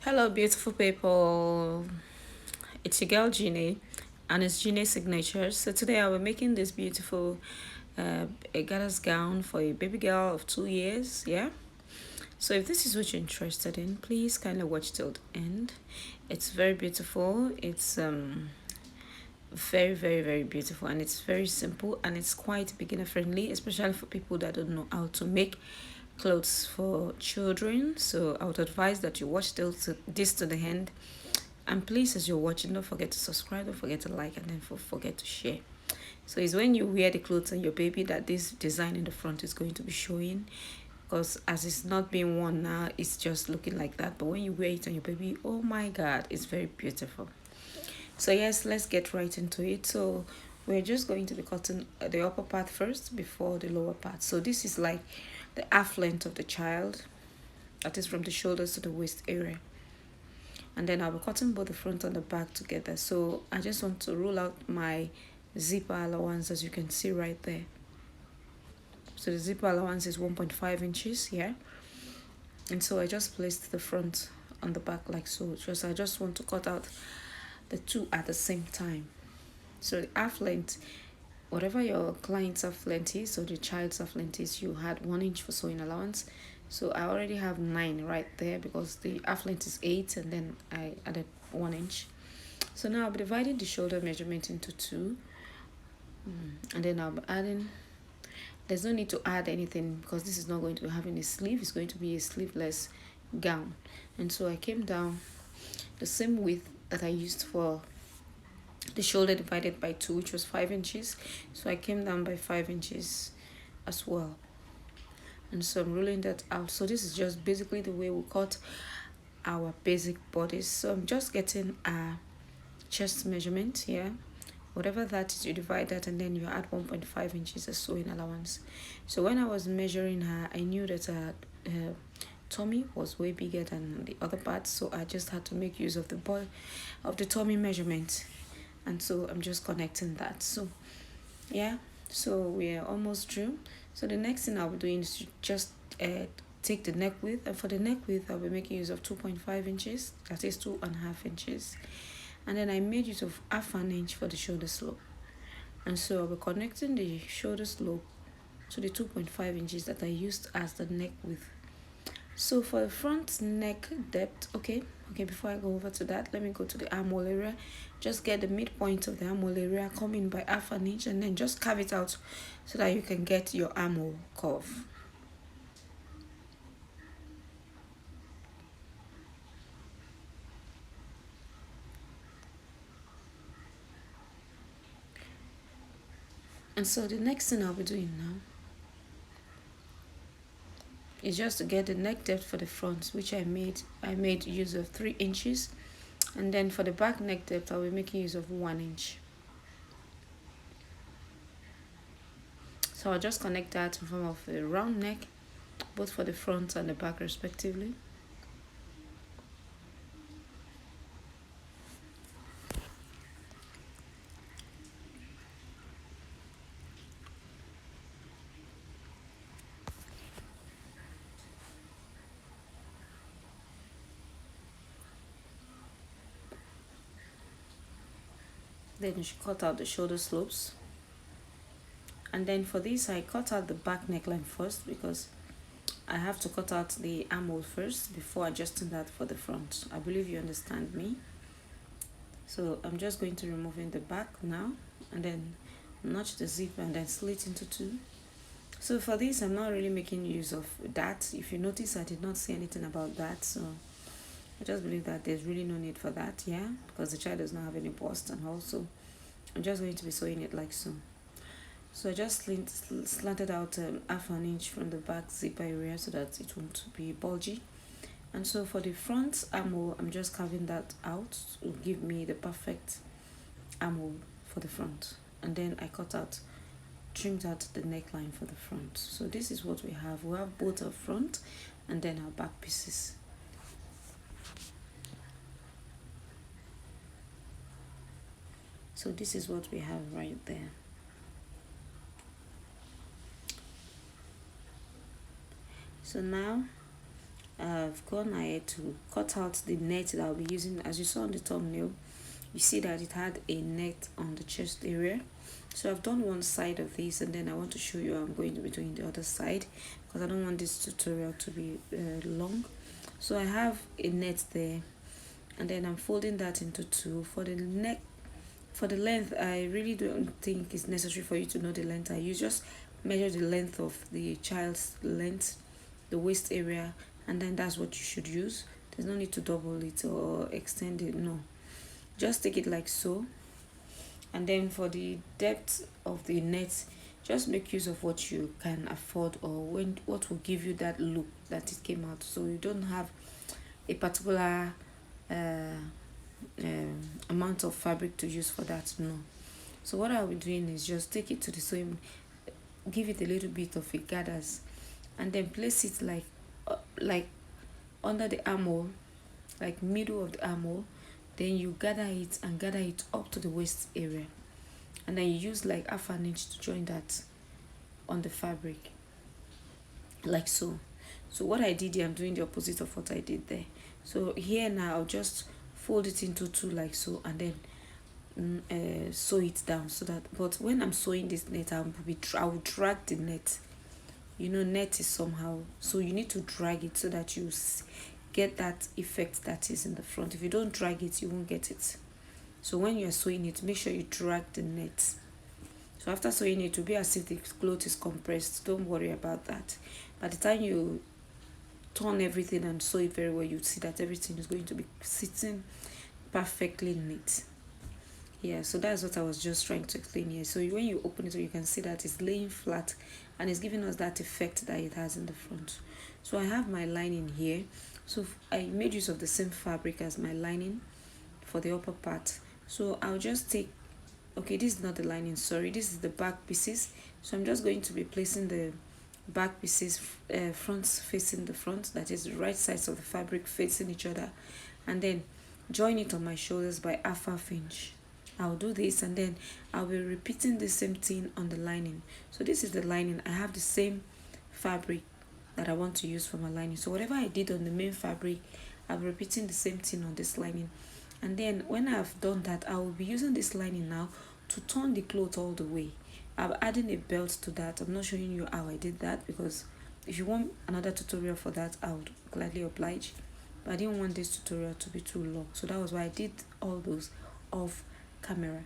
Hello, beautiful people. It's your girl Jeannie, and it's Jeannie Signatures. So today I will be making this beautiful a gala's gown for a baby girl of 2 years. Yeah. So if this is what you're interested in, please kindly watch till the end. It's very beautiful. It's very very beautiful, and it's very simple, and it's quite beginner friendly, especially for people that don't know how to make clothes for children. So I would advise that you watch till to this to the end. And please, as you're watching, don't forget to subscribe, don't forget to like, and then forget to share. So it's when you wear the clothes on your baby that this design in the front is going to be showing. Because as it's not being worn now, it's just looking like that. But when you wear it on your baby, oh my God, it's very beautiful. So yes, let's get right into it. So we're just going to be cutting the upper part first before the lower part. So this is like the half length of the child, that is from the shoulders to the waist area. And then I'll be cutting both the front and the back together. So I just want to rule out my zipper allowance, as you can see right there. So the zipper allowance is 1.5 inches here. And so I just placed the front on the back like so. I just want to cut out the two at the same time. So the half length, whatever your client's half length is or the child's half length is, you had 1 inch for sewing allowance. So I already have 9 right there because the half length is 8 and then I added 1 inch. So now I'll be dividing the shoulder measurement into two, and then I'll be adding, there's no need to add anything because this is not going to be having a sleeve, it's going to be a sleeveless gown. And so I came down the same width that I used for the shoulder divided by 2, which was 5 inches. So I came down by 5 inches as well. And so I'm rolling that out. So this is just basically the way we cut our basic bodies. So I'm just getting a chest measurement here. Whatever that is, you divide that and then you add 1.5 inches as sewing allowance. So when I was measuring her, I knew that her tummy was way bigger than the other parts, so I just had to make use of the tummy measurement. And so I'm just connecting that. So yeah, so we're almost through. So the next thing I'll be doing is to just take the neck width, and for the neck width I'll be making use of 2.5 inches, that is 2.5 inches. And then I made use of half an inch for the shoulder slope. And so I'll be connecting the shoulder slope to the 2.5 inches that I used as the neck width. So for the front neck depth, okay, before I go over to that, let me go to the armhole area. Just get the midpoint of the armhole area, come in by half an inch, and then just carve it out so that you can get your armhole curve. And so the next thing I'll be doing now is just to get the neck depth for the front, which I made use of 3 inches. And then for the back neck depth, I'll be making use of 1 inch. So I'll just connect that in form of a round neck, both for the front and the back respectively. Then you should cut out the shoulder slopes. And then for this, I cut out the back neckline first because I have to cut out the armhole first before adjusting that for the front. I believe you understand me. So I'm just going to remove in the back now and then notch the zipper and then slit into two. So for this, I'm not really making use of that. If you notice, I did not say anything about that. So I just believe that there's really no need for that, yeah, because the child does not have any bust, and also I'm just going to be sewing it like so. So I just slanted out half an inch from the back zipper area so that it won't be bulgy. And so for the front armhole, I'm just carving that out to give me the perfect armhole for the front. And then I trimmed out the neckline for the front. So this is what we have. We have both our front and then our back pieces. So this is what we have right there. So now I've gone ahead to cut out the net that I'll be using. As you saw on the thumbnail, you see that it had a net on the chest area. So I've done one side of this, and then I want to show you how I'm going to be doing the other side, because I don't want this tutorial to be long. So I have a net there, and then I'm folding that into two. For the neck, for the length, I really don't think it's necessary for you to know the length. You just measure the length of the child's length, the waist area, and then that's what you should use. There's no need to double it or extend it, no. Just take it like so. And then for the depth of the net, just make use of what you can afford, or what will give you that look that it came out. So you don't have a particular amount of fabric to use for that, no. So what I'll be doing is just take it to the sewing, give it a little bit of a gathers, and then place it like under the armhole, like middle of the armhole. Then you gather it and gather it up to the waist area, and then you use like half an inch to join that on the fabric, like so. So what I did here, I'm doing the opposite of what I did there. So here now I'll just fold it into two like so, and then sew it down, so that, but when I'm sewing this net, I will drag the net. You know, net is somehow, so you need to drag it so that you get that effect that is in the front. If you don't drag it, you won't get it. So when you're sewing it, make sure you drag the net. So after sewing it will be as if the cloth is compressed. Don't worry about that. By the time you turn everything and sew it very well, you see that everything is going to be sitting perfectly neat. Yeah, so that's what I was just trying to explain here. So when you open it, you can see that it's laying flat and it's giving us that effect that it has in the front. So I have my lining here. So I made use of the same fabric as my lining for the upper part. So I'll just take, okay, this is not the lining, sorry, this is the back pieces. So I'm just going to be placing the back pieces fronts facing the front, that is the right sides of the fabric facing each other, and then join it on my shoulders by half inch. I'll do this, and then I'll be repeating the same thing on the lining. So this is the lining. I have the same fabric that I want to use for my lining. So whatever I did on the main fabric, I'll be repeating the same thing on this lining. And then when I've done that, I will be using this lining now to turn the cloth all the way. I'm adding a belt to that. I'm not showing you how I did that, because if you want another tutorial for that, I would gladly oblige. But I didn't want this tutorial to be too long, so that was why I did all those off camera.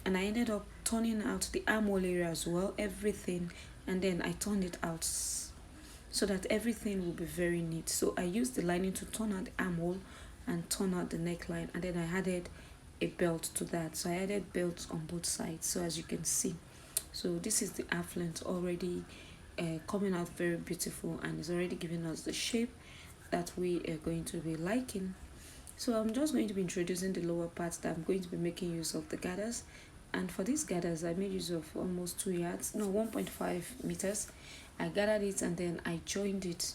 And I ended up turning out the armhole area as well, everything, and then I turned it out so that everything will be very neat. So I used the lining to turn out the armhole and turn out the neckline, and then I added a belt to that. So I added belts on both sides, so as you can see. So this is the half length already coming out very beautiful, and it's already giving us the shape that we are going to be liking. So I'm just going to be introducing the lower part that I'm going to be making use of the gathers. And for these gathers, I made use of almost 2 yards, no, 1.5 meters. I gathered it and then I joined it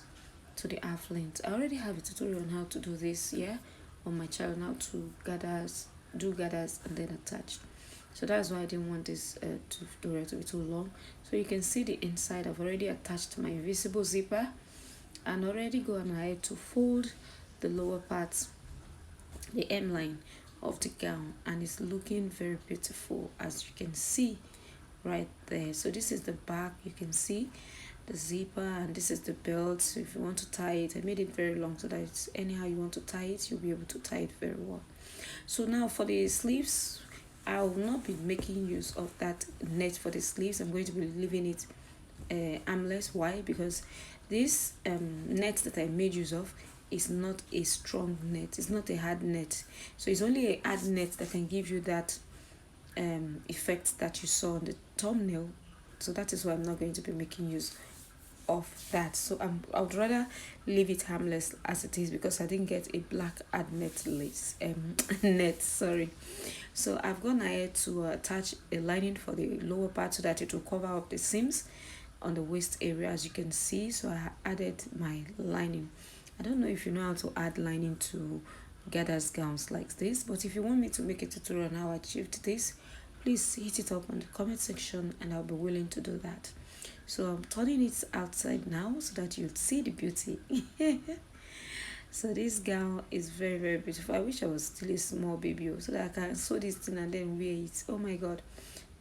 to the half length. I already have a tutorial on how to do this here on my channel, how to do gathers and then attach. So that's why I didn't want this tutorial to be too long. So you can see the inside. I've already attached my invisible zipper and already gone ahead to fold the lower part, the hemline of the gown, and it's looking very beautiful, as you can see right there. So this is the back, you can see the zipper, and this is the belt. So if you want to tie it, I made it very long so that it's anyhow you want to tie it, you'll be able to tie it very well. So now for the sleeves, I will not be making use of that net for the sleeves. I'm going to be leaving it armless. Why? Because this net that I made use of is not a strong net, it's not a hard net. So it's only a hard net that can give you that effect that you saw on the thumbnail. So that is why I'm not going to be making use of that. So I would rather leave it harmless as it is, because I didn't get a black hard net lace net, sorry. So I've gone ahead to attach a lining for the lower part so that it will cover up the seams on the waist area, as you can see. So I added my lining. I don't know if you know how to add lining to gathers gowns like this, but if you want me to make a tutorial on how I achieved this, please hit it up on the comment section and I'll be willing to do that. So I'm turning it outside now so that you'll see the beauty. So this gown is very, very beautiful. I wish I was still a small baby, so that I can sew this thing and then wear it. Oh my god,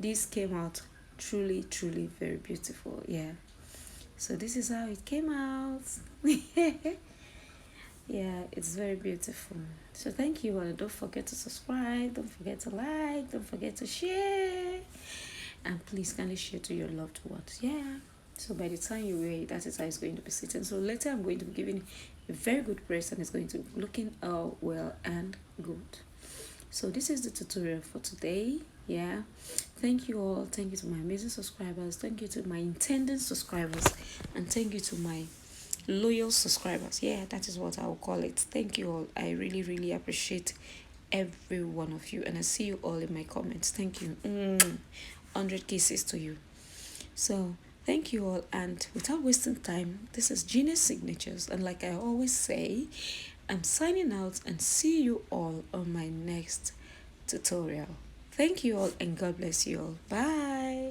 this came out truly, truly very beautiful. Yeah. So this is how it came out. Yeah, it's very beautiful. So thank you, and don't forget to subscribe, don't forget to like, don't forget to share, and please kindly share to your loved ones. Yeah. So by the time you wear it, that is how it's going to be sitting. So later I'm going to be giving a very good press, and it's going to be looking well and good. So this is the tutorial for today. Yeah, thank you all. Thank you to my amazing subscribers, thank you to my intending subscribers, and thank you to my loyal subscribers. Yeah, that is what I will call it. Thank you all. I really, really appreciate every one of you, and I see you all in my comments. Thank you. 100 kisses to you. So thank you all, and without wasting time, this is Genius Signatures, and like I always say, I'm signing out, and see you all on my next tutorial. Thank you all, and God bless you all. Bye.